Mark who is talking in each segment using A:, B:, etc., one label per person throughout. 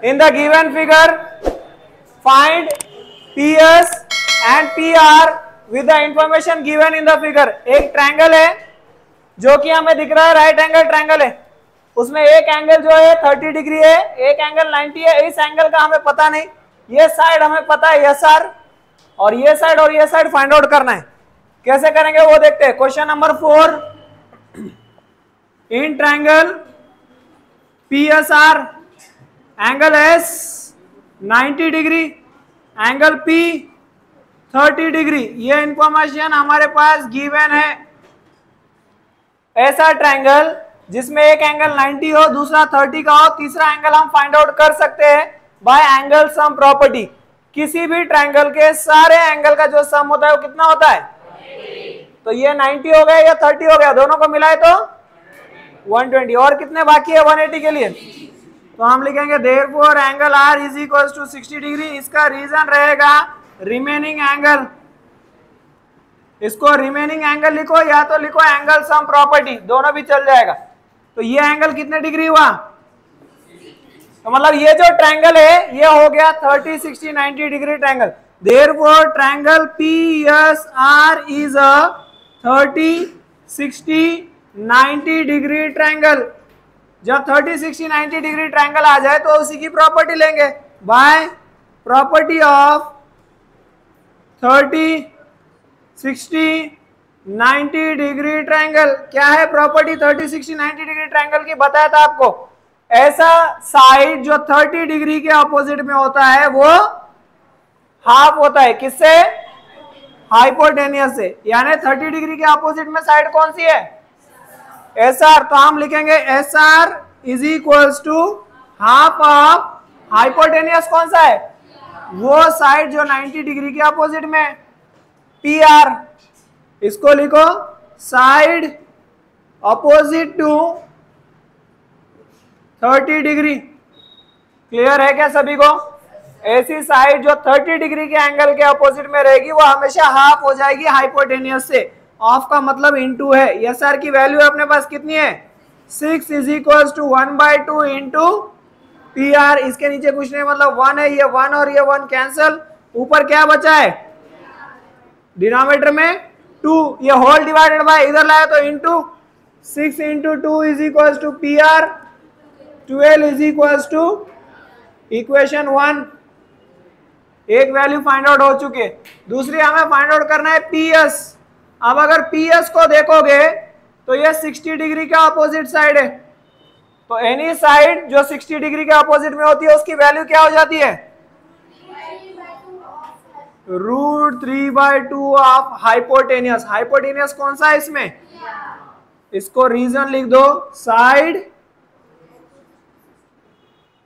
A: In the given figure, find PS and PR with the information given in the figure. एक triangle है जो कि हमें दिख रहा है राइट एंगल ट्रायंगल है, उसमें एक एंगल जो है 30 डिग्री है, एक एंगल 90 है। इस एंगल का हमें पता नहीं, ये साइड हमें पता है SR, और ये साइड फाइंड आउट करना है। कैसे करेंगे वो देखते हैं। Question number 4, in triangle PSR angle S 90 degree, angle P 30 degree, ये इंफॉर्मेशन हमारे पास गिवन है। ऐसा ट्रायंगल जिसमें एक एंगल 90 हो, दूसरा 30 का हो, तीसरा एंगल हम फाइंड आउट कर सकते हैं बाय एंगल सम प्रॉपर्टी। किसी भी ट्रायंगल के सारे एंगल का जो सम होता है वो कितना होता है? तो ये 90 हो गया या 30 हो गया, दोनों को मिलाए तो 120। और कितने बाकी है 180 के लिए? तो हम लिखेंगे therefore angle R is equal to 60 degree. इसका रीजन रहेगा रिमेनिंग एंगल। इसको रिमेनिंग एंगल लिखो या तो लिखो एंगल सम प्रॉपर्टी, दोनों भी चल जाएगा। तो ये एंगल कितने डिग्री हुआ? तो मतलब ये जो ट्रायंगल है ये हो गया 30, 60, 90 degree triangle. Therefore triangle PSR is a 30, 60, 90 degree triangle. जब 30, 60, 90 डिग्री ट्रायंगल आ जाए तो उसी की प्रॉपर्टी लेंगे by property of 30, 60, 90 degree triangle. क्या है प्रॉपर्टी 30, 60, 90 डिग्री ट्रायंगल की? बताया था आपको, ऐसा साइड जो 30 डिग्री के अपोजिट में होता है वो हाफ होता है। किससे? हाइपोटेनियस से। यानी 30 डिग्री के अपोजिट में साइड कौन सी है? SR। तो हम लिखेंगे SR is equals to half of hypotenuse. कौन सा है? वो साइड जो 90 डिग्री के अपोजिट में, PR। इसको लिखो side opposite to 30 degree. Clear है क्या सभी को? ऐसी साइड जो 30 डिग्री के एंगल के अपोजिट में रहेगी वो हमेशा हाफ हो जाएगी हाइपोटेनियस से। ऑफ का मतलब इनटू है। SR की वैल्यू अपने पास कितनी है? 6 is equal to 1/2 into PR। इसके नीचे कुछ नहीं, मतलब 1 है, ये 1 और ये 1 कैंसल। ऊपर क्या बचा है? डिनोमिनेटर में 2, ये होल डिवाइडेड बाय इधर लाया तो into 6 into 2 is equal to PR। 12 is equal to equation 1। एक वैल्यू फाइंड आउट हो चुकी है, दूसरी हमें फाइंड आउट करना है PS। अब अगर PS को देखोगे तो ये 60 डिग्री का अपोजिट साइड है। तो एनी साइड जो 60 डिग्री के अपोजिट में होती है उसकी वैल्यू क्या हो जाती है? √3/2 ऑफ हाइपोटेनियस। हाइपोटेनियस कौन सा है इसमें? इसको रीजन लिख दो, side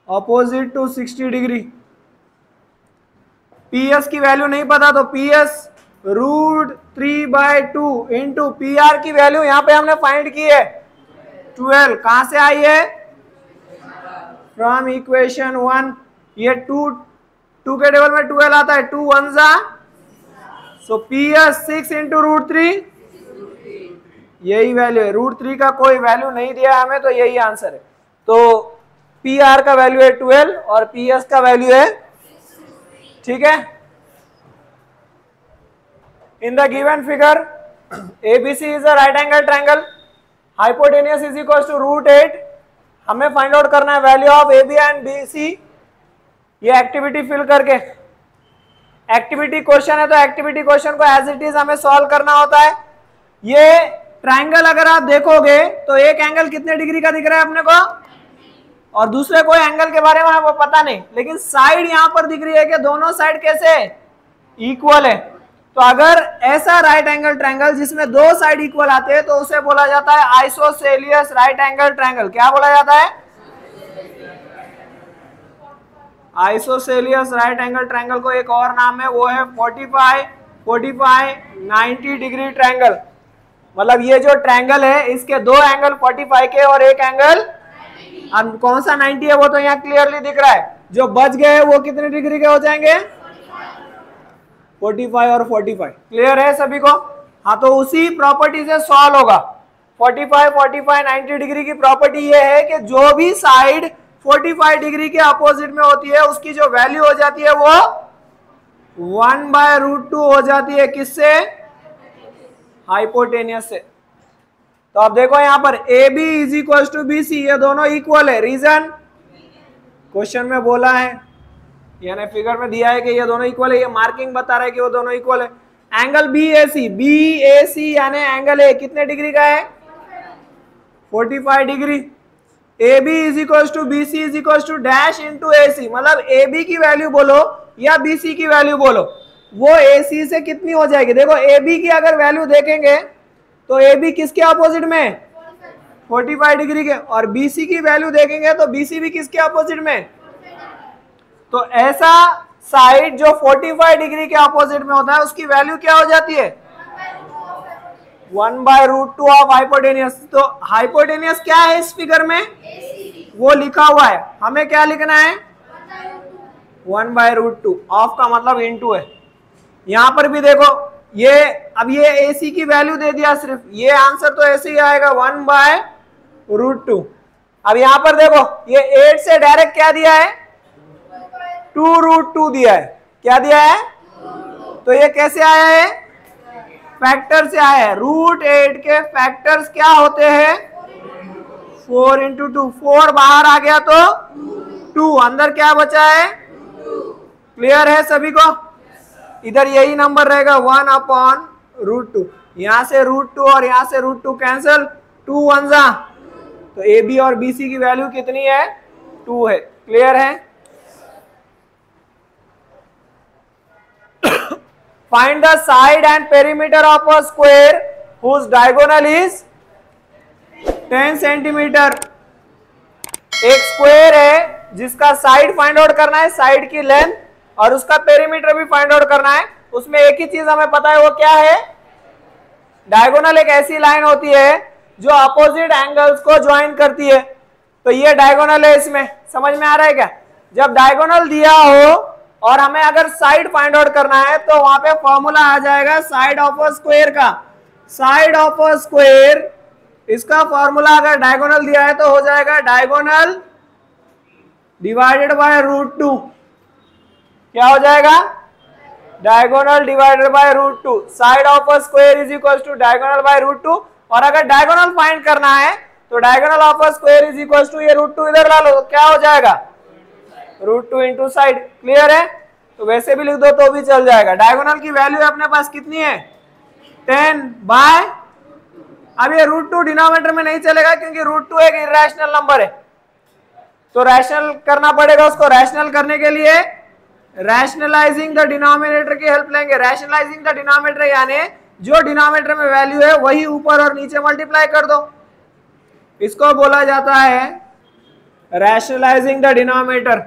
A: opposite to 60 degree. PS की वैल्यू नहीं पता तो PS √3/2 इंटू PR की वैल्यू यहां पे हमने फाइंड की है 12। कहां से आई है? From equation 1। ये 2 के टेबल में 12 आता है, 2 1 जा, सो PS 6 इंटू √3, यही वैल्यू है। √3 का कोई वैल्यू नहीं दिया हमें तो यही आंसर है। तो PR का वैल्यू है 12 और PS का वैल्यू है, ठीक है। In the given figure ABC is a right angle triangle, hypotenuse is equal to √8। हमें फाइंड आउट करना है value of AB and BC। ये एक्टिविटी फिल करके, एक्टिविटी क्वेश्चन है तो एक्टिविटी क्वेश्चन को एज इट इज हमें सॉल्व करना होता है। ये ट्रायंगल अगर आप देखोगे तो एक एंगल कितने डिग्री का दिख रहा है अपने को, और दूसरे कोई एंगल के बारे में आपको पता नहीं, लेकिन साइड यहां पर दिख रही है कि दोनों साइड कैसे इक्वल है। तो अगर ऐसा राइट एंगल ट्रायंगल जिसमें दो साइड इक्वल आते हैं तो उसे बोला जाता है आइसोसेलियस राइट एंगल ट्रायंगल। क्या बोला जाता है? आइसोसेलियस राइट एंगल ट्रायंगल को एक और नाम है, वो है 45, 90 डिग्री ट्रायंगल। मतलब ये जो ट्रायंगल है इसके दो एंगल 45 के और एक एंगल कौन सा 90 है वो तो यहाँ क्लियरली दिख रहा है। जो बच गए वो कितने डिग्री के हो जाएंगे? 45 और 45। क्लियर है सभी को? हाँ, तो उसी प्रॉपर्टी से सॉल्व होगा। 45, 90 डिग्री की प्रॉपर्टी ये है कि जो भी साइड 45 डिग्री के अपोजिट में होती है उसकी जो वैल्यू हो जाती है वो 1/√2 हो जाती है। किससे? हाइपोटेनियस से। तो अब देखो यहां पर A B is equal to B C, ये दोनों इक्वल है। रीजन क्वेश्चन में बोला है, यानी फिगर में दिया है कि ये दोनों इक्वल है, ये मार्किंग बता रहा है कि वो दोनों इक्वल है। एंगल बी ए सी यानी एंगल ए कितने डिग्री का है? 45 degree. A B is equal to B C is equal to dash into A C, मतलब ए बी की वैल्यू बोलो या बी सी की वैल्यू बोलो, वो ए सी से कितनी हो जाएगी? देखो ए बी की अगर वैल्यू देखेंगे तो ए बी किसके अपोजिट में? 45 डिग्री के। और बी सी की वैल्यू देखेंगे तो बी सी भी किसके अपोजिट में? तो ऐसा साइड जो 45 डिग्री के अपोजिट में होता है उसकी वैल्यू क्या हो जाती है? 1/√2 ऑफ हाइपोटेनियस। तो हाइपोटेनियस क्या है इस फिगर में? वो लिखा हुआ है, हमें क्या लिखना है? 1/√2 ऑफ का मतलब इनटू है। यहां पर भी देखो ये, अब ये AC की वैल्यू दे दिया सिर्फ, ये आंसर तो ऐसे ही आएगा 1/√2। अब यहां पर देखो ये 8 से डायरेक्ट क्या दिया है? 2√2 दिया है। क्या दिया है? तो ये कैसे आया है? फैक्टर से आया है। √8 के फैक्टर्स क्या होते हैं? 4 × 2। 4 बाहर आ गया तो 2 अंदर क्या बचा है? क्लियर है सभी को? इधर यही नंबर रहेगा 1/√2। यहां से √2 और यहां से √2 कैंसिल, 2 1 जा, तो ए बी और बी सी की वैल्यू कितनी है? 2 है। क्लियर है? Find the side and perimeter of a square whose diagonal is 10 centimetre. एक स्क्वायर है जिसका साइड फाइंड आउट करना है, साइड की लेंथ, और उसका पेरीमीटर भी फाइंड आउट करना है। उसमें एक ही चीज हमें पता है, वो क्या है? डायगोनल एक ऐसी लाइन होती है जो अपोजिट एंगल्स को ज्वाइन करती है। तो ये डायगोनल है, इसमें समझ में आ रहा है क्या? जब डायगोनल दिया हो और हमें अगर साइड फाइंड आउट करना है तो वहां पे फॉर्मूला आ जाएगा साइड ऑफ अ स्क्वायर का। साइड ऑफ अ स्क्वायर, इसका फॉर्मूला अगर डायगोनल दिया है तो हो जाएगा डायगोनल डिवाइडेड बाय √2। क्या हो जाएगा? Diagonal divided by √2। Side of a square is equal to diagonal by √2। और अगर डायगोनल फाइंड करना है तो diagonal of a square is equal to ये √2 इधर ला लो, तो क्या हो जाएगा? √2 इंटू साइड। क्लियर है? तो वैसे भी लिख दो तो भी चल जाएगा। डायगोनल की वैल्यू अपने पास कितनी है? 10/। अब ये √2 डिनोमिनेटर में नहीं चलेगा क्योंकि √2 एक इरेशनल नंबर है, तो रैशनल करना पड़ेगा। उसको रैशनल करने के लिए रैशनलाइजिंग द डिनोमिनेटर की हेल्प लेंगे। रैशनलाइजिंग द डिनोमिनेटर यानी जो डिनोमिनेटर में वैल्यू है वही ऊपर और नीचे मल्टीप्लाई कर दो, इसको बोला जाता है रैशनलाइजिंग द डिनोमिनेटर।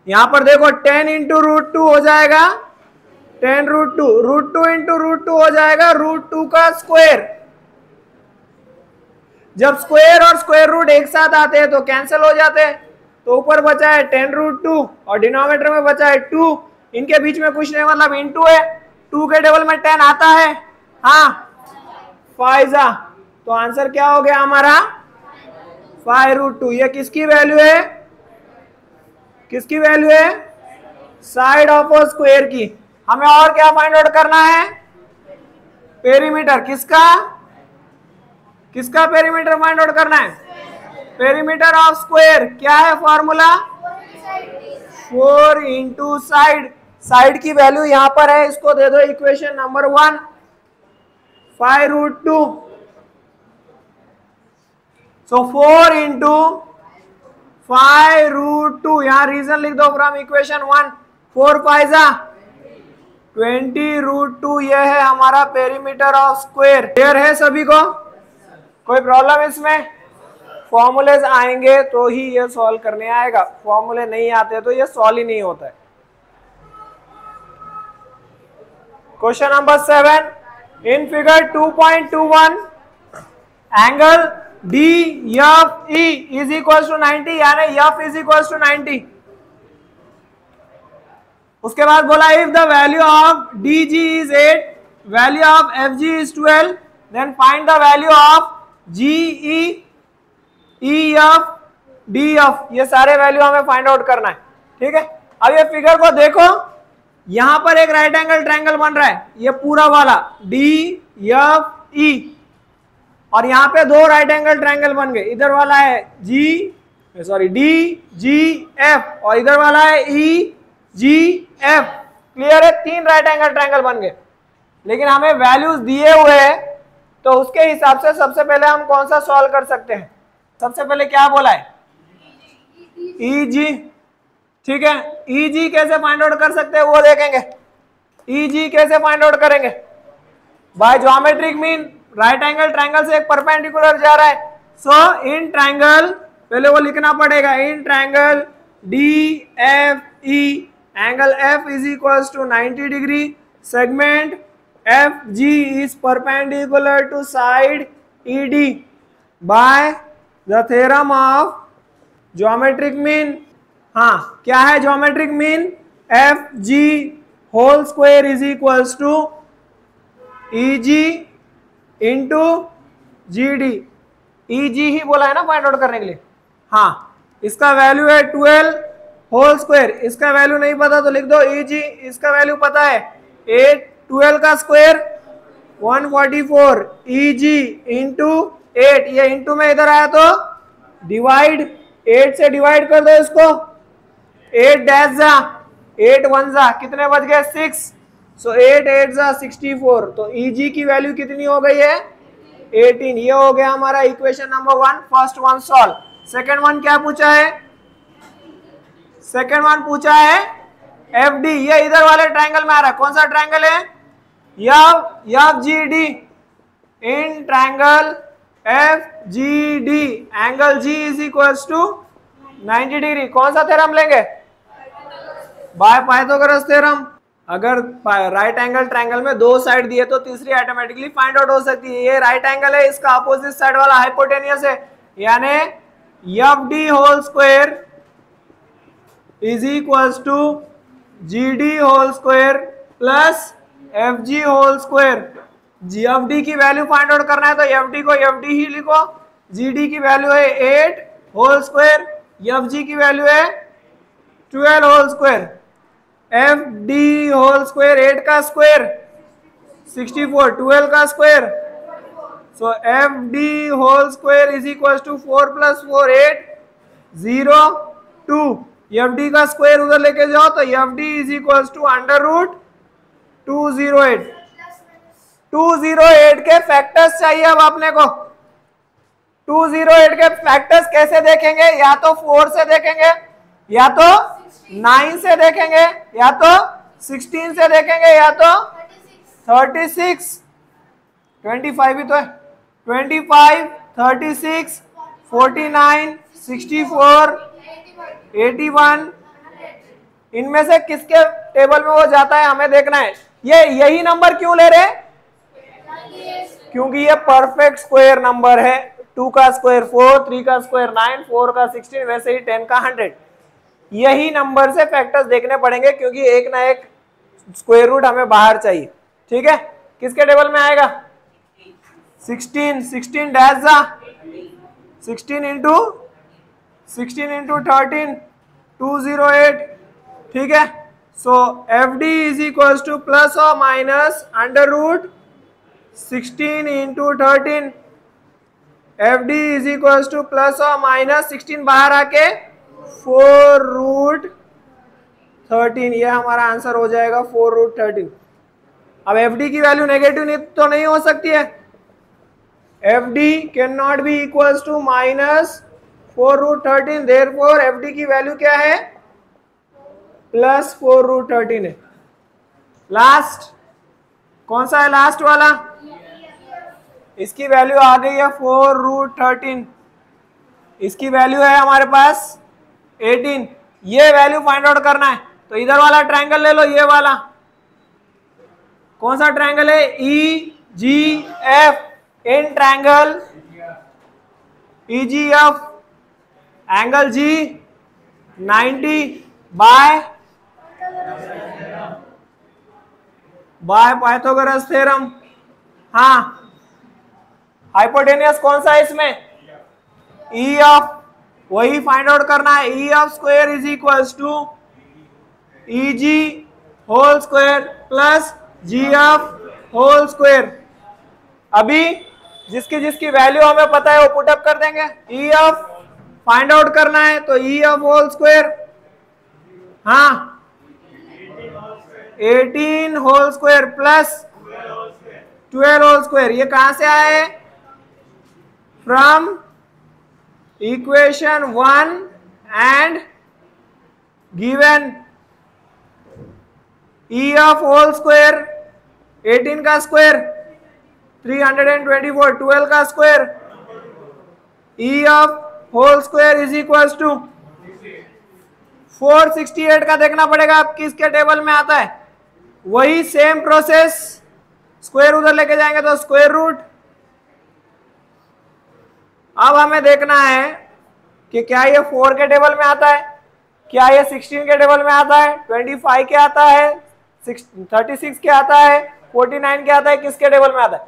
A: यहां पर देखो 10 × √2 हो जाएगा 10√2, √2 × √2 हो जाएगा √2 का स्क्वायर। जब स्क्वायर और स्क्वायर रूट एक साथ आते हैं तो कैंसिल हो जाते हैं, तो ऊपर बचा है 10√2 और डिनोमिनेटर में बचा है 2। इनके बीच में कुछ नहीं, मतलब इनटू है। 2 के टेबल में 10 आता है, हाँ 5 जा, तो आंसर क्या हो गया हमारा? 5√2। ये किसकी वैल्यू है? किसकी वैल्यू है? साइड ऑफ अ स्क्वायर की। हमें और क्या फाइंड आउट करना है? पेरीमीटर। किसका? किसका पेरीमीटर फाइंड आउट करना है? Perimeter of square. क्या है फॉर्मूला? 4 × साइड। साइड की वैल्यू यहां पर है, इसको दे दो इक्वेशन नंबर 1, 5√2। सो 4 × 5√2, यहां रीजन लिख दो फ्रॉम इक्वेशन 1। 4 5 जा 20√2, यह है हमारा पेरीमीटर ऑफ स्क्वायर। क्लियर है सभी को? कोई प्रॉब्लम इसमें? फॉर्मूलेज आएंगे तो ही ये सॉल्व करने आएगा, फॉर्मूले नहीं आते तो ये सॉल्व ही नहीं होता है। Question number 7, in figure 2.21 angle DFE is equal to 90, यानी F इज इक्वल टू 90। उसके बाद बोला if the value of DG is 8, value of FG is 12, then find the value of GE EF D F, ये सारे value हमें find out करना है। ठीक है, अब ये फिगर को देखो, यहां पर एक राइट एंगल ट्रायंगल बन रहा है, ये पूरा वाला डी एफ ई, और यहाँ पे दो राइट एंगल ट्रायंगल बन गए, इधर वाला है डी जी एफ और इधर वाला है ई जी एफ। क्लियर है, तीन राइट एंगल ट्रायंगल बन गए। लेकिन हमें वैल्यूज दिए हुए हैं, तो उसके हिसाब से सबसे पहले हम कौन सा सॉल्व कर सकते हैं? सबसे पहले क्या बोला है? ई जी। ठीक है, ई जी कैसे फाइंड आउट कर सकते हैं वो देखेंगे। ई जी कैसे फाइंड आउट करेंगे? By geometric mean, right angle triangle से एक परपेंडिकुलर जा रहा है, सो इन ट्रायंगल, पहले वो लिखना पड़ेगा, in triangle D F E, angle F is equals to 90 degree, segment F G is perpendicular to side E D by the theorem of geometric mean. हाँ, क्या है geometric mean? F G whole square is equals to E G into G D. E G ही बोला है ना find out करने के लिए। हाँ, इसका वैल्यू है 12 होल स्क्वायर, इसका वैल्यू नहीं पता तो लिख दो ई जी, इसका वैल्यू पता है 8, 12 का स्क्वायर 144, ई जी इंटू 8, ये इंटू में इधर आया तो डिवाइड, 8 से डिवाइड कर दो इसको, 8 डैश जा, 8 1 जा, कितने बच गए? 6, सो 8 8 जा 64, तो ई जी की वैल्यू कितनी हो गई है? 18। ये हो गया हमारा equation number 1, first one solve. Second one क्या पूछा है? सेकंड वन पूछा है एफ डी, ये इधर वाले ट्रायंगल में आ रहा है, कौन सा ट्रायंगल है? F G D, in triangle F G D angle G is equals to 90 degree. कौन सा थ्योरम लेंगे? By Pythagoras theorem. अगर राइट एंगल ट्रायंगल में दो साइड दिए तो तीसरी ऑटोमेटिकली फाइंड आउट हो सकती है। ये राइट एंगल है, इसका अपोजिट साइड वाला हाइपोटेनियस है, यानी F D whole square is equals to G D whole square plus F G whole square. G F D की वैल्यू फाइंड आउट करना है तो एफ डी को एफ डी ही लिखो, जी डी की वैल्यू है 8 होल स्क्वायर, एफ जी की वैल्यू है 12 whole square, F D whole square 8 का स्क्वायर 64, 12 का square, so F D whole square is equal to 4 plus 4 8 0 2, F D का स्क्वायर उधर लेके जाओ तो F D is equal to under root 208। 208 के फैक्टर्स चाहिए अब अपने को। 208 के फैक्टर्स कैसे देखेंगे? या तो 4 से देखेंगे, या तो 9 से देखेंगे, या तो 16 से देखेंगे, या तो 36, 25 ही तो है, 25, 36, 49, 64, 81, इनमें से किसके टेबल में वो जाता है हमें देखना है। ये यही नंबर क्यों ले रहे? क्योंकि ये परफेक्ट स्क्वायर नंबर है। 2 का स्क्वायर 4, 3 का स्क्वायर 9, 4 का 16, वैसे ही 10 का 100। यही नंबर से फैक्टर्स देखने पड़ेंगे क्योंकि एक ना एक स्क्वायर रूट हमें बाहर चाहिए। ठीक है, किसके टेबल में आएगा? 16, 16 डैश जा, 16 इंटू 13 208। ठीक है, so F D is equal to plus और minus under root 16 into 13, F D is equal to plus और माइनस 16 बाहर आके 4 रूट 13, ये हमारा आंसर हो जाएगा 4 रूट 13। अब एफ डी की वैल्यू नेगेटिव तो नहीं हो सकती है, F D can not be equal to minus 4 root 13, therefore F D की वैल्यू क्या है? प्लस 4 रूट 13 है। लास्ट कौन सा है? लास्ट वाला, इसकी वैल्यू आ गई है 4 रूट 13, इसकी वैल्यू है हमारे पास 18। ये वैल्यू फाइंड आउट करना है तो इधर वाला ट्रायंगल ले लो, ये वाला कौन सा ट्रायंगल है? E G F, in triangle E G F angle G 90 by Pythagoras theorem. हाँ, हाइपोटेनियस कौन सा है इसमें? ई ऑफ वही फाइंड आउट करना है। E F square is equals to E G whole square plus G F whole square. अभी जिसकी जिसकी वैल्यू हमें पता है वो पुटअप कर देंगे। ई ऑफ फाइंड आउट करना है तो ई ऑफ होल स्क्वायर, हाँ 18 whole square plus 12 whole square. ये कहां से आए? From equation 1 and given E F whole square 18 का स्क्वायर 324, 12 का square E F whole square is equal to 468 का देखना पड़ेगा अब किसके टेबल में आता है। वही सेम प्रोसेस, स्क्वायर उधर लेके जाएंगे तो स्क्वायर रूट। अब हमें देखना है कि क्या ये 4 के टेबल में आता है, क्या ये 16 के टेबल में आता है, 25 के आता है, 36 के आता है, 49 के आता है, किसके टेबल में आता है?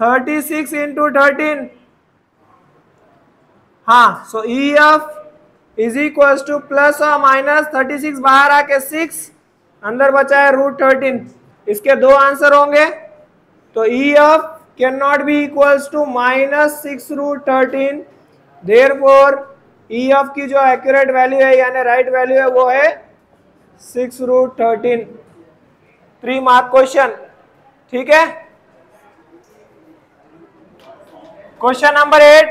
A: 36 इंटू 13, हाँ। So E F is equal to plus और माइनस 36 बाहर आके 6, अंदर बचा है रूट 13। इसके दो आंसर होंगे तो E F can not be equals to minus 6 root 13। Therefore E F की जो एक्यूरेट वैल्यू है यानी राइट वैल्यू है वो है 6 रूट 13। 3 मार्क क्वेश्चन, ठीक है। Question number 8,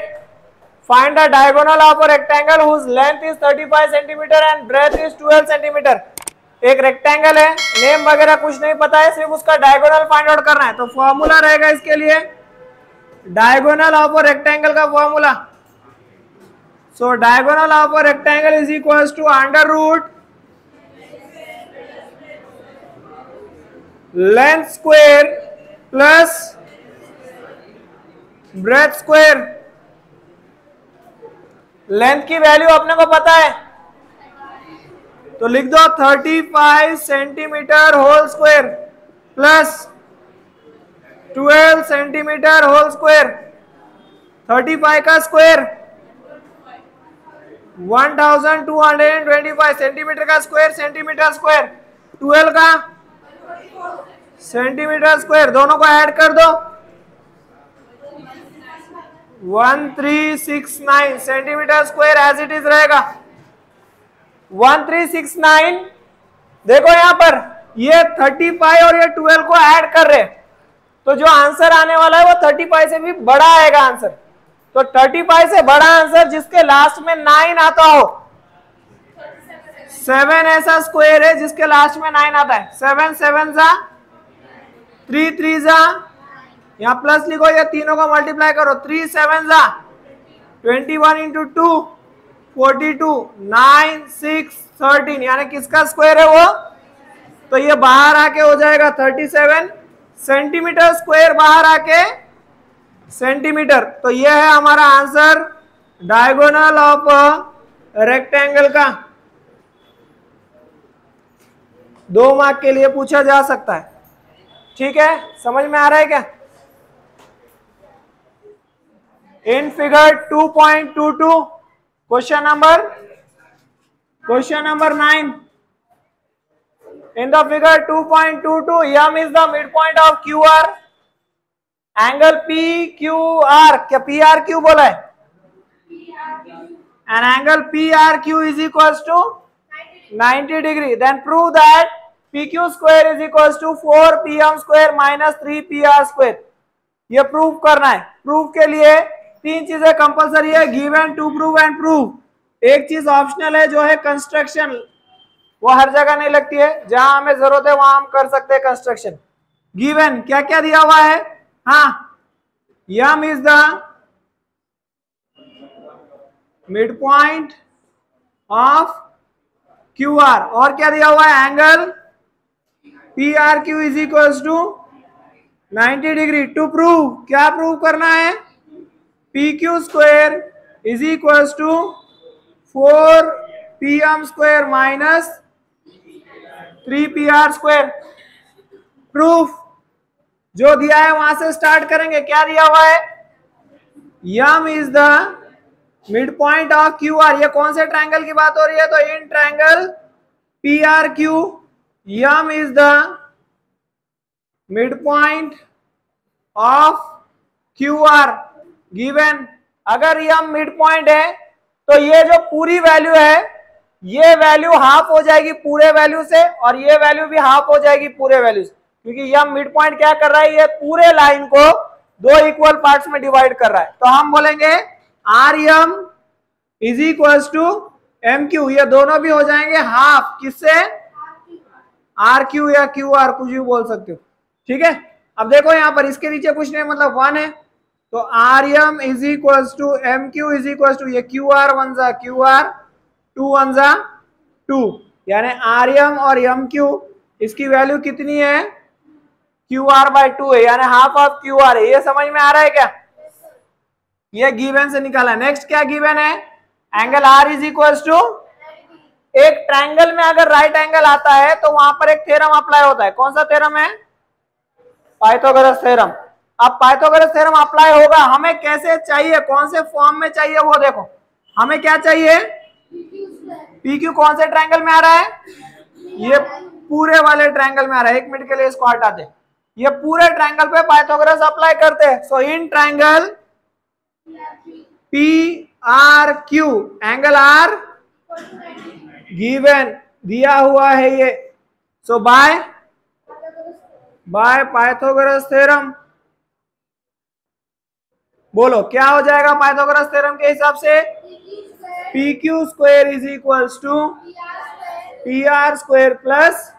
A: find the diagonal of a rectangle whose length is 35 centimetre and breadth is 12 centimetre. एक रेक्टेंगल है, नेम वगैरह कुछ नहीं पता है, सिर्फ उसका डायगोनल फाइंड आउट करना है। तो फॉर्मूला रहेगा इसके लिए, डायगोनल ऑफ अ रेक्टेंगल का formula. So diagonal of a rectangle is equal to under root length square plus breadth square. Length की वैल्यू अपने को पता है तो लिख दो 35 centimetre whole square plus 12 centimetre whole square. 35 का स्क्वायर 1225, सेंटीमीटर का स्क्वायर सेंटीमीटर स्क्वायर, 12 का सेंटीमीटर स्क्वायर, दोनों को ऐड कर दो 1369 centimetre square as it is रहेगा 1369। देखो यहां पर ये 35 और ये 12 को ऐड कर रहे तो जो आंसर आने वाला है वो 35 से भी बड़ा आएगा आंसर। तो 35 से बड़ा आंसर जिसके लास्ट में 9 आता हो, 7 ऐसा स्क्वायर है जिसके लास्ट में 9 आता है। 7 7 जा 3 3 जा, यहां प्लस लिखो, ये तीनों को मल्टीप्लाई करो, 3 7 जा 21 इंटू 2 42, 9 6 13, यानी किसका स्क्वायर है वो? तो ये बाहर आके हो जाएगा 37 सेंटीमीटर स्क्वायर, बाहर आके सेंटीमीटर। तो ये है हमारा आंसर डायगोनल ऑफ रेक्टेंगल का। 2 मार्क के लिए पूछा जा सकता है, ठीक है। समझ में आ रहा है क्या? In figure 2.22 question number 9, in the figure 2.22 m is the midpoint of QR, angle PQR, क्या PRQ बोला है? and angle PRQ is equals to 90 degree, then prove that PQ square is equals to 4PM square minus 3PR square। ये prove करना है। Proof के लिए 3 चीजें compulsory है, given, to prove and prove. एक चीज ऑप्शनल है जो है कंस्ट्रक्शन, वो हर जगह नहीं लगती है, जहां हमें जरूरत है वहां हम कर सकते हैं कंस्ट्रक्शन। गिवन क्या क्या दिया हुआ है? हाँ, M is the mid point of Q R, और क्या दिया हुआ है? Angle P R Q is equal to 90 degree. To prove, क्या प्रूव करना है? P Q square is equal to 4PM square minus 3PR square. Proof जो दिया है वहां से स्टार्ट करेंगे। क्या दिया हुआ है? M is the mid point of Q R. ये कौन से ट्रायंगल की बात हो रही है? तो in triangle P R Q M is the mid point of Q R given. अगर यम मिड पॉइंट है तो ये जो पूरी वैल्यू है ये वैल्यू हाफ हो जाएगी पूरे वैल्यू से और ये वैल्यू भी हाफ हो जाएगी पूरे वैल्यू से, क्योंकि यम मिड पॉइंट क्या कर रहा है? ये पूरे लाइन को दो इक्वल पार्ट्स में डिवाइड कर रहा है। तो हम बोलेंगे R M is equal to M Q. ये दोनों भी हो जाएंगे हाफ किससे? आर क्यू या क्यू आर, कुछ भी बोल सकते हो, ठीक है। अब देखो यहाँ पर इसके नीचे कुछ नहीं, मतलब 1 है, तो R M is equal to M Q is equal to ये क्यू आर 1 जा क्यू आर 2 1 जा 2, यानी आर एम और एम क्यू इसकी वैल्यू कितनी है? क्यू आर बाई 2 है, यानी हाफ ऑफ क्यू आर है। ये समझ में आ रहा है क्या? ये गिवन से निकाला। नेक्स्ट क्या गिवन है? Angle R is equal to, एक ट्रायंगल में अगर राइट एंगल आता है तो वहां पर एक थ्योरम अप्लाई होता है। कौन सा थ्योरम है? Pythagoras theorem. अब पाइथागोरस थ्योरम अप्लाई होगा, हमें कैसे चाहिए, कौन से फॉर्म में चाहिए वो देखो। हमें क्या चाहिए? पी क्यू कौन से ट्रायंगल में आ रहा है? ये पूरे वाले ट्रायंगल में आ रहा है। एक मिनट के लिए इसको हटा दे। ये पूरे ट्रायंगल पे पाइथागोरस अप्लाई करते हैं। So in triangle P R Q angle R given दिया हुआ है ये। सो बाय पाइथागोरस थ्योरम बोलो क्या हो जाएगा पाइथागोरस थ्योरम के हिसाब से? P Q square is equal to P R square plus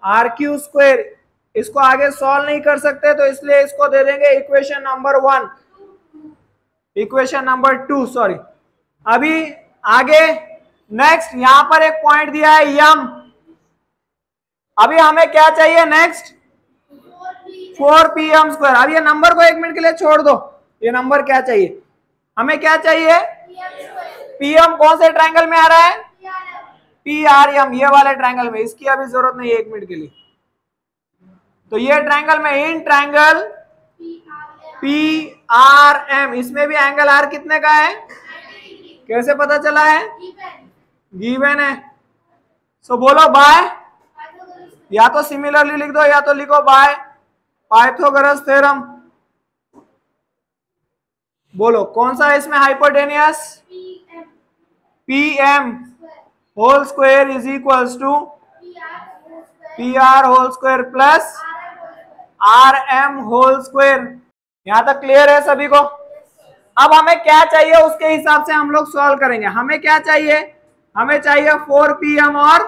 A: R Q square. इसको आगे सॉल्व नहीं कर सकते तो इसलिए इसको दे देंगे equation number 1, equation number 2 sorry. अभी आगे नेक्स्ट यहां पर एक पॉइंट दिया है यम। अभी हमें क्या चाहिए नेक्स्ट? 4pm square. अब ये नंबर को एक मिनट के लिए छोड़ दो, ये नंबर क्या चाहिए? हमें क्या चाहिए? pm कौन से ट्रायंगल में आ रहा है? prm, ये वाले ट्रायंगल में। इसकी अभी जरूरत नहीं है एक मिनट के लिए। तो ये ट्रायंगल में इन ट्रायंगल prm, इसमें भी एंगल r कितने का है? कैसे पता चला है? गिवन है। सो बोलो बाय, या तो सिमिलरली लिख दो या तो लिखो बाय पाइथागोरस थ्योरम। बोलो कौन सा है इसमें hypotenuse? pm whole square is equal to pr whole square plus rm whole square. यहां तक क्लियर है सभी को? अब हमें क्या चाहिए उसके हिसाब से हम लोग सॉल्व करेंगे। हमें क्या चाहिए? हमें चाहिए 4pm और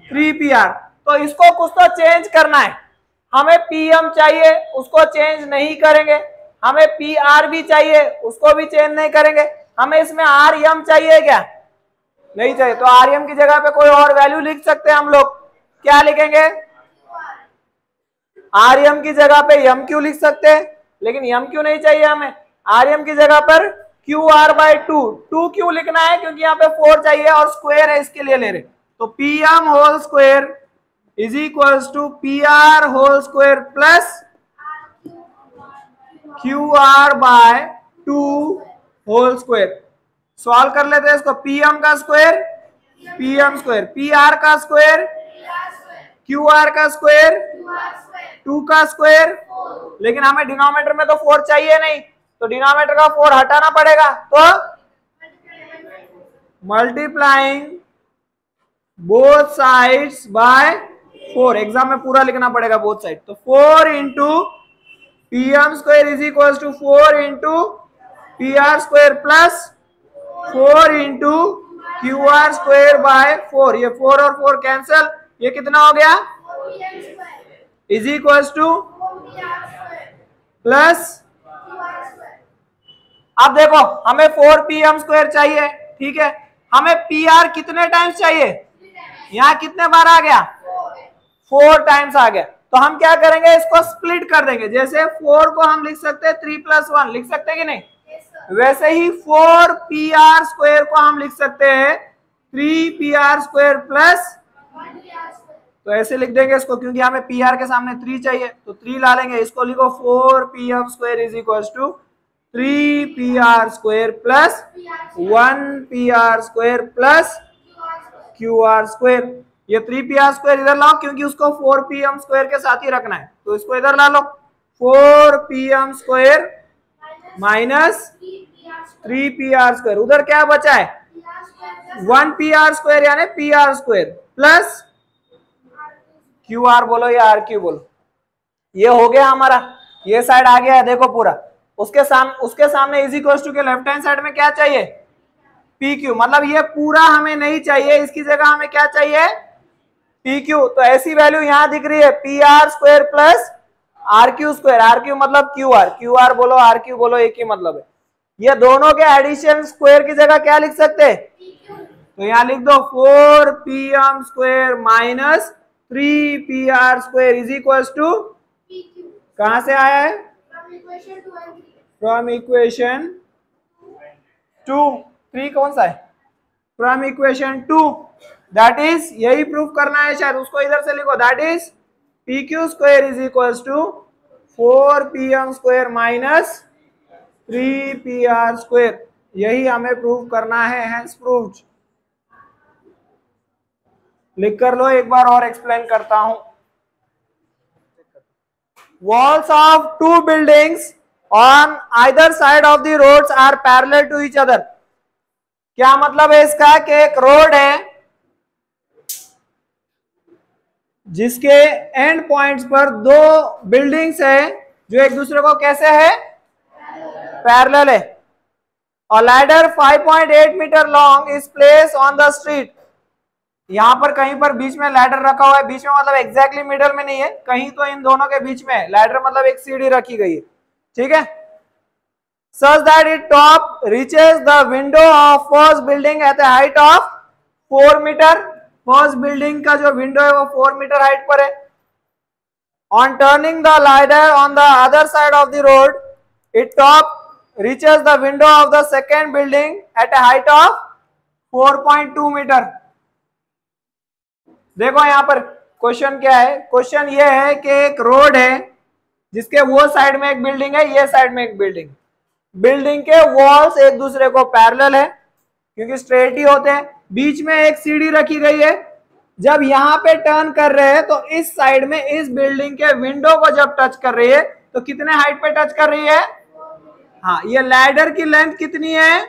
A: 3pr। तो इसको कुछ तो चेंज करना है। हमें pm चाहिए, उसको चेंज नहीं करेंगे। हमें pr भी चाहिए, उसको भी चेंज नहीं करेंगे। हमें इसमें rm चाहिए क्या? नहीं चाहिए। तो rm की जगह पे कोई और वैल्यू लिख सकते हैं हम लोग। क्या लिखेंगे? rm की जगह पे mq लिख सकते हैं, लेकिन mq नहीं चाहिए हमें। rm की जगह पर qr बाई 2 क्यों लिखना है? क्योंकि यहाँ पे 4 चाहिए और स्क्वायर है, इसके लिए ले रहे। तो pm whole square is equal to pr whole square plus qr by 2 whole square. Solve कर लेते हैं इसको। pm का स्क्वायर pm स्क्वायर, pr का स्क्वायर qr का स्क्वायर 2 का स्क्वायर। लेकिन हमें डिनोमिनेटर में तो 4 चाहिए नहीं, तो डिनोमिनेटर का 4 हटाना पड़ेगा। तो multiplying both sides by 4। Exam में पूरा लिखना पड़ेगा बोथ साइड। तो 4 into pm square is equal to 4 into pr square plus 4 into qr square by 4। ये 4 और 4 कैंसल, ये कितना हो गया? Is equal to plus. अब देखो हमें 4pm स्क्वायर चाहिए, ठीक है। हमें pr कितने टाइम्स चाहिए? यहाँ कितने बार आ गया? 4 टाइम्स आ गया। तो हम क्या करेंगे? इसको स्प्लिट कर देंगे। जैसे 4 को हम लिख सकते हैं 3 + 1, लिख सकते हैं कि नहीं? वैसे ही 4pr स्क्वायर को हम लिख सकते हैं 3pr स्क्वायर प्लस। तो ऐसे लिख देंगे इसको, क्योंकि हमें pr के सामने 3 चाहिए तो 3 ला लेंगे। इसको लिखो 4pm square is equal to 3pr² plus 1pr² plus qr²। ये 3pr² इधर लाओ क्योंकि उसको 4pm² के साथ ही रखना है, तो इसको इधर ला लो। 4pm² माइनस 3pr², उधर क्या बचा है 1pr² यानी pr² प्लस qr बोलो या rq बोलो। ये हो गया हमारा, ये साइड आ गया है देखो पूरा। उसके सामने इज इक्वल टू के लेफ्ट हैंड साइड में क्या चाहिए PQ, मतलब ये पूरा हमें नहीं चाहिए, इसकी जगह हमें क्या चाहिए PQ। तो ऐसी वैल्यू यहां दिख रही है PR² प्लस RQ², RQ मतलब QR, QR बोलो RQ बोलो एक ही मतलब है। ये दोनों के एडिशन स्क्वायर की जगह क्या लिख सकते हैं, तो यहां लिख दो 4pm² minus 3pr² is equal to, कहां से आया है फ्रॉम इक्वेशन 2, 3 कौन सा है फ्रॉम इक्वेशन 2, दैट इज यही प्रूफ करना है शायद, उसको इधर से लिखो, that is PQ² is equal to 4pm² minus 3pr², यही हमें प्रूफ करना है, हेंस प्रूव्ड। लिख कर लो, एक बार और एक्सप्लेन करता हूं। Walls of two buildings on either side of the roads are parallel to each other। क्या मतलब है इसका कि एक रोड है जिसके एंड पॉइंट्स पर दो बिल्डिंग्स है जो एक दूसरे को कैसे है पैरेलल है, और ladder 5.8 metre long is place on the street. यहां पर कहीं पर बीच में लैडर रखा हुआ है, बीच में मतलब एग्जैक्टली मिडल में नहीं है, कहीं तो इन दोनों के बीच में लैडर मतलब एक सीढ़ी रखी गई है, ठीक है। Such that it top reaches the window of first building at the height of 4 metre. First building का जो विंडो है वो 4 मीटर हाइट पर है। On turning the ladder on the other side of the road it top reaches the window of the second building at a height of 4.2 metre. देखो यहां पर question क्या है, क्वेश्चन ये है कि एक रोड है जिसके वो साइड में एक बिल्डिंग है, ये साइड में एक बिल्डिंग, बिल्डिंग के वॉल्स एक दूसरे को पैरेलल है क्योंकि स्ट्रेट ही होते हैं, बीच में एक सीढ़ी रखी गई है। जब यहां पे टर्न कर रहे हैं तो इस साइड में इस बिल्डिंग के विंडो को जब टच कर रही है तो कितने हाइट पे टच कर रही है, हाँ ये लैडर की लेंथ कितनी है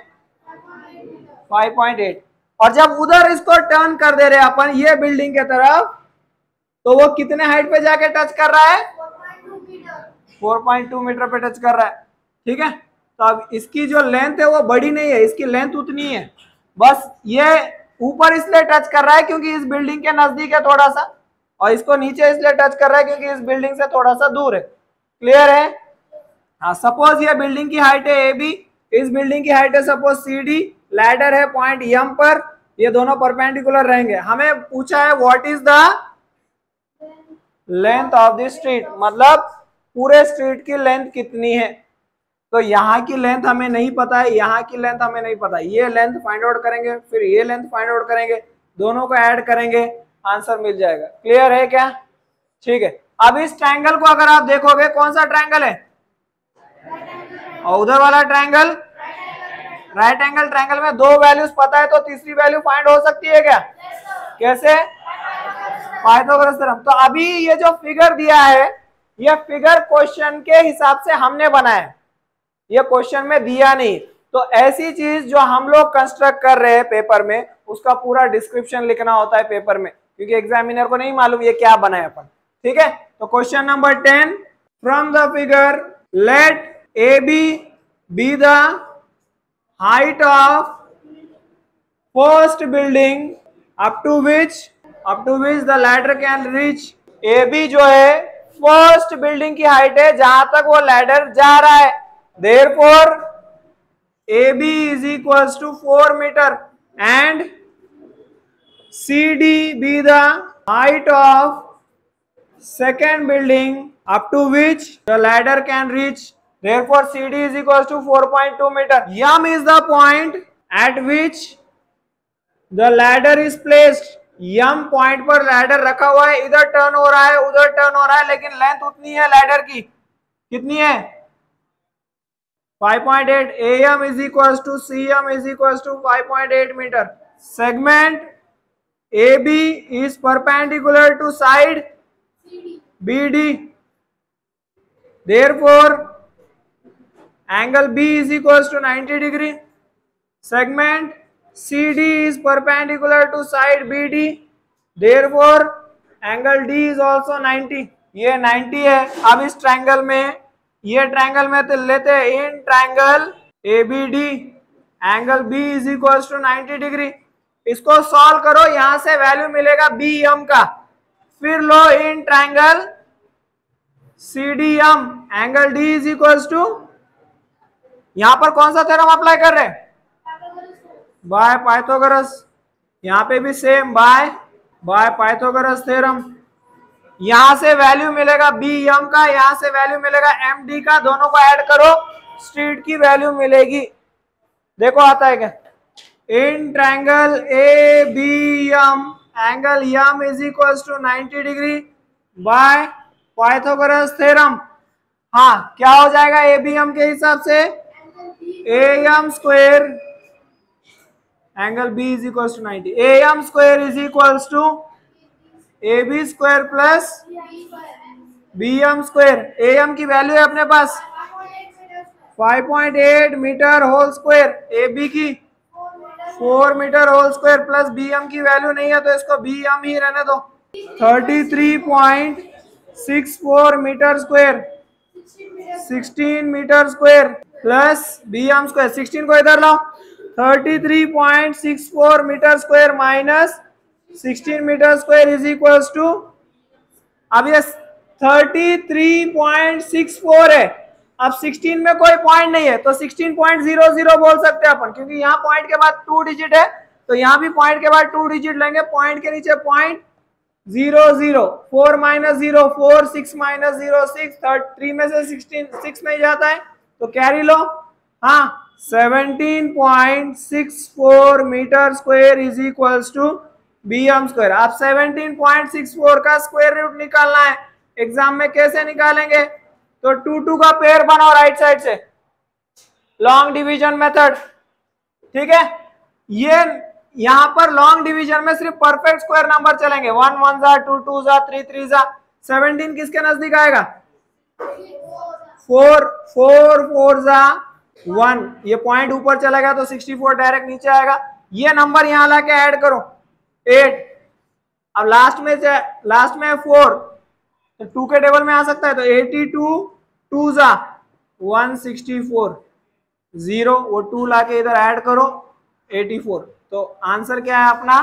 A: 5.8, और जब उधर इसको टर्न कर दे रहे हैं अपन ये बिल्डिंग के तरफ तो वो कितने हाइट पे जाके टच कर रहा है 4.2 मीटर पे टच कर रहा है, ठीक है। तो अब इसकी जो लेंथ है वो बड़ी नहीं है, इसकी लेंथ उतनी है, बस ये ऊपर इसलिए टच कर रहा है क्योंकि इस बिल्डिंग के नजदीक है थोड़ा सा, और इसको नीचे इसलिए टच कर रहा है क्योंकि इस बिल्डिंग से थोड़ा सा दूर है। क्लियर है, हाँ। सपोज ये बिल्डिंग की हाइट है AB, इस बिल्डिंग की हाइट है सपोज CD, लैडर है पॉइंट M पर, ये दोनों परपेंडिकुलर रहेंगे। हमें पूछा है what is the length of the street, मतलब पूरे स्ट्रीट की लेंथ कितनी है। तो यहाँ की लेंथ हमें नहीं पता है, यहाँ की लेंथ हमें नहीं पता, ये लेंथ फाइंड आउट करेंगे, फिर ये लेंथ फाइंड आउट करेंगे, दोनों को ऐड करेंगे, आंसर मिल जाएगा। क्लियर है क्या, ठीक है। अब इस ट्रायंगल को अगर आप देखोगे कौन सा ट्रायंगल है, और उधर वाला ट्रायंगल राइट एंगल ट्रायंगल में दो वैल्यूज पता है तो तीसरी वैल्यू फाइंड हो सकती है क्या, कैसे, पाइथागोरस थ्योरम। तो अभी ये जो फिगर दिया है ये फिगर क्वेश्चन के हिसाब से हमने बनाया है, ये क्वेश्चन में दिया नहीं। तो ऐसी चीज जो हम लोग कंस्ट्रक्ट कर रहे हैं पेपर में उसका पूरा डिस्क्रिप्शन लिखना होता है पेपर में, क्योंकि एग्जामिनर को नहीं मालूम ये क्या बना है अपन, ठीक है। तो question number 10, from the figure let AB be the height of first building up to which the ladder can reach। AB जो है फर्स्ट बिल्डिंग की हाइट है जहां तक वो लैडर जा रहा है, therefore AB is equals to 4 metre and CD be the height of second building up to which the ladder can reach, therefore CD is equals to 4.2 meter। M is the point at which the ladder is placed। M point पर ladder रखा हुआ है, इधर turn हो रहा है उधर turn हो रहा है, लेकिन लेंथ उतनी है लैडर की, कितनी है 5.8 AM is equals to CM is equals to 5.8 meter. Segment AB is perpendicular to side BD. Therefore, angle B is equals to 90 degree. Segment CD is perpendicular to side BD. Therefore, angle D is also 90. ये 90 है. अब इस triangle में, ये triangle में तो लेते हैं in triangle ABD, angle B is equal to 90 degree. इसको सॉल्व करो, यहां से वैल्यू मिलेगा BM का. फिर लो in triangle CDM, angle D is equal to, यहां पर कौन सा थ्योरम अप्लाई कर रहे हैं? By Pythagoras. यहां पे भी सेम बाय पाइथागोरस थ्योरम. यहां से वैल्यू मिलेगा BM का, यहां से वैल्यू मिलेगा MD का. दोनों को ऐड करो, स्ट्रीट की वैल्यू मिलेगी. देखो आता है क्या? इन triangle ABM, angle M is equal to 90 degree by Pythagoras theorem. हाँ, क्या हो जाएगा ABM के हिसाब से? AM square, angle B is equal to 90. AM square is equal to AB square plus BM square. AM की वैल्यू है अपने पास 5.8 मीटर होल स्क्वायर, AB की 4 metre whole square plus BM की वैल्यू नहीं है तो इसको BM ही रहने दो. 33.64 metre square, 16 metre square plus BM square. 16 को इधर लाओ. 33.64 metre square minus 16 metre square is equals to, अब ये 33.64 है. अब 16 में कोई पॉइंट नहीं है तो 16.00 बोल सकते हैं अपन, क्योंकि यहाँ पॉइंट के बाद 2 डिजिट है तो यहाँ भी पॉइंट के बाद 2 डिजिट लेंगे. पॉइंट के नीचे पॉइंट 00, 4 माइनस 0 4, 6 माइनस 0 6, 3 में से 6 नहीं जाता है तो कैरी लो. हाँ, 17.64 metre square is equals to BM square. आप 17.64 का स्क्वायर रूट निकालना है. एग्जाम में कैसे निकालेंगे? तो 2 का पेयर बनाओ राइट साइड से, लॉन्ग डिवीजन मेथड. ठीक है, ये यहां पर लॉन्ग डिवीजन में सिर्फ परफेक्ट स्क्वायर नंबर चलेंगे. 1 1 जा, 2 2 जा, 3 3 जा. 17 किसके नजदीक आएगा? 4 4 4 जा 1. ये पॉइंट ऊपर चलेगा तो 64 डायरेक्ट नीचे आएगा. ये नंबर यहां लाके ऐड करो 8. अब लास्ट में 4 तो 2 के टेबल में आ सकता है तो 82 2 जा 164 0, वो 2 लाके इधर ऐड करो 84. तो आंसर क्या है अपना?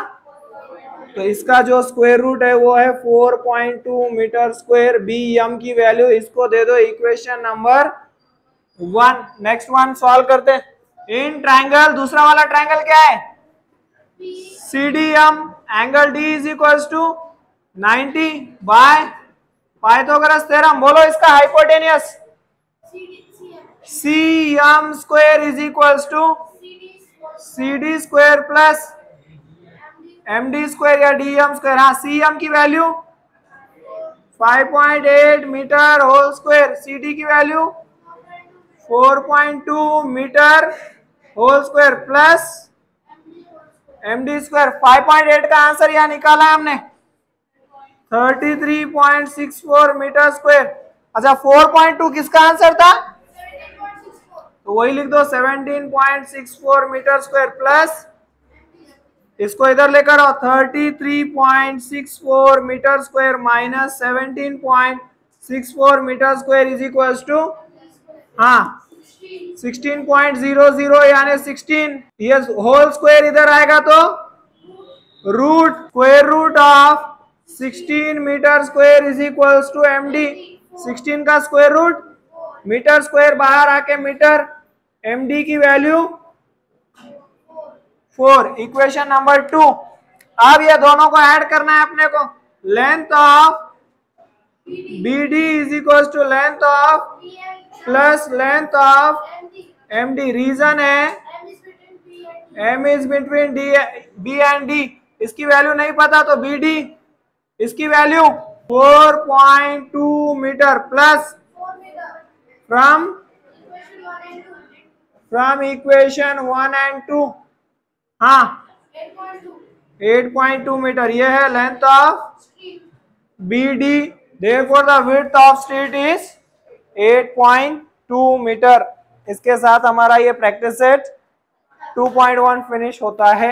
A: तो इसका जो स्क्वायर रूट है वो है 4.2 मीटर स्क्वायर. BM की वैल्यू इसको दे दो equation number 1. Next one solve करते हैं. इन ट्रायंगल, दूसरा वाला ट्रायंगल क्या है? CDM, angle D is equals to 90 by Pythagoras theorem. बोलो इसका hypotenuse. CM square is equals to CD square plus MD square या DM स्क्वायर. हाँ, CM की value 5.8 metre whole square, CD की value 4.2 metre whole square plus MD square. 5.8 का answer यहाँ निकाला है हमने 33.64 मीटर स्क्वायर. अच्छा, 4.2 किसका आंसर था? तो वही लिख दो 17.64 मीटर स्क्वायर प्लस, इसको इधर लेकर आओ 33.64 metre square minus 17.64 metre square is equal to, हाँ 16.00 यानी 16. ये होल स्क्वायर इधर आएगा तो root, square root of 16 metre square is equals to MD. 16 का स्क्वायर रूट, मीटर स्क्वायर बाहर आके मीटर, MD की वैल्यू 4. Equation number 2. अब ये दोनों को ऐड करना है अपने को. Length of BD is equal to length of plus length of MD. Reason है M is between B and D. इसकी वैल्यू नहीं पता तो BD, इसकी value 4.2 metre plus from from equation 1 and 2, हाँ 8.2 मीटर, ये है length of BD, therefore the width of street is 8.2 metre. इसके साथ हमारा ये प्रैक्टिस सेट 2.1 फिनिश होता है।